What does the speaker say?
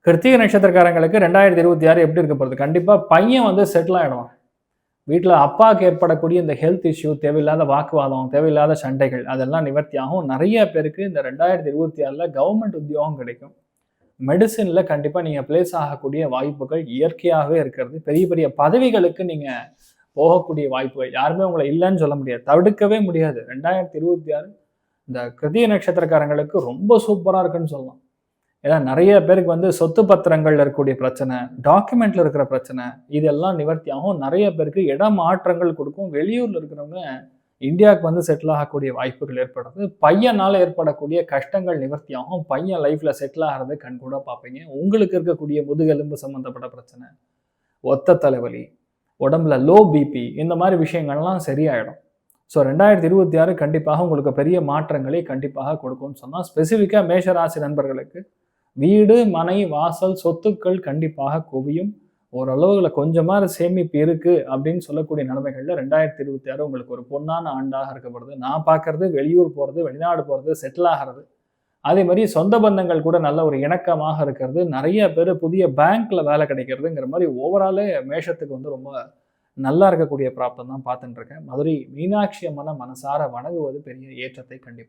கிருத்திகை நட்சத்திரக்காரங்களுக்கு 2026 எப்படி இருக்க போகுது? கண்டிப்பா பையன் வந்து செட்டில் ஆயிடுவான். வீட்ல அப்பாவுக்கு ஏற்படக்கூடிய இந்த ஹெல்த் இஷ்யூ, தேவையில்லாத வாக்குவாதம், தேவையில்லாத சண்டைகள் அதெல்லாம் நிவர்த்தி ஆகும். நெறைய பேருக்கு இந்த 2026ல கவர்மெண்ட் உத்தியோகம் கிடைக்கும். மெடிசின்ல கண்டிப்பா நீங்க பிளேஸ் ஆகக்கூடிய வாய்ப்புகள் இயற்கையாவே இருக்கிறது. பெரிய பெரிய பதவிகளுக்கு நீங்க போகக்கூடிய வாய்ப்புகள். யாருமே உங்கள இல்லன்னு சொல்ல முடியாது. தடுக்கவே முடியாது. 2026 இந்த கிருத்திகை நட்சத்திரக்காரங்களுக்கு ரொம்ப சூப்பரா இருக்குன்னு சொல்லலாம். ஏன்னா நெறைய பேருக்கு வந்து சொத்து பத்திரங்கள்ல இருக்கக்கூடிய பிரச்சனை, டாக்குமெண்ட்ல இருக்கிற பிரச்சனை, இதெல்லாம் நிவர்த்தி ஆகும். நெறைய பேருக்கு இடமாற்றங்கள் குடுக்கும். வெளியூர்ல இருக்கிறவங்க இந்தியாவுக்கு வந்து செட்டில் ஆகக்கூடிய வாய்ப்புகள் ஏற்படுது. பையனால ஏற்படக்கூடிய கஷ்டங்கள் நிவர்த்தி ஆகும். பையன் லைஃப்ல செட்டில் ஆகுறத கண்கூடா பார்ப்பீங்க. உங்களுக்கு இருக்கக்கூடிய முதுகெலும்பு சம்பந்தப்பட்ட பிரச்சனை, ஒத்த தலைவலி, உடம்புல லோ பிபி இந்த மாரி விஷயங்கள்லாம் சரியாயிடும். ஸோ 2026 கண்டிப்பாக உங்களுக்கு பெரிய மாற்றங்களை கண்டிப்பாக கொடுக்கும்னு சொன்னா, ஸ்பெசிஃபிக்கா மேஷ ராசி நண்பர்களுக்கு வீடு, மனை, வாசல், சொத்துக்கள் கண்டிப்பாக குவியும். ஓரளவுல கொஞ்சமாவது சேமிப்பு இருக்கு அப்படின்னு சொல்லக்கூடிய நிலைமைகள்ல 2026 உங்களுக்கு ஒரு பொன்னான ஆண்டாக இருக்கப்படுது. நான் பார்க்கறது வெளியூர் போறது, வெளிநாடு போறது, செட்டில் ஆகிறது. அதே மாரி சொந்த பந்தங்கள் கூட நல்ல ஒரு இணக்கமாக இருக்கிறது. நெறைய பேரு புதிய பேங்க்ல வேலை கிடைக்கிறதுங்கிற மாரி ஓவராலே மேஷத்துக்கு வந்து ரொம்ப நல்லா இருக்கக்கூடிய பிராப்தம் தான் பார்த்துட்டு இருக்கேன். மதுரை மீனாட்சி அம்மன மனசார வணங்குவது பெரிய ஏற்றத்தை கண்டிப்பா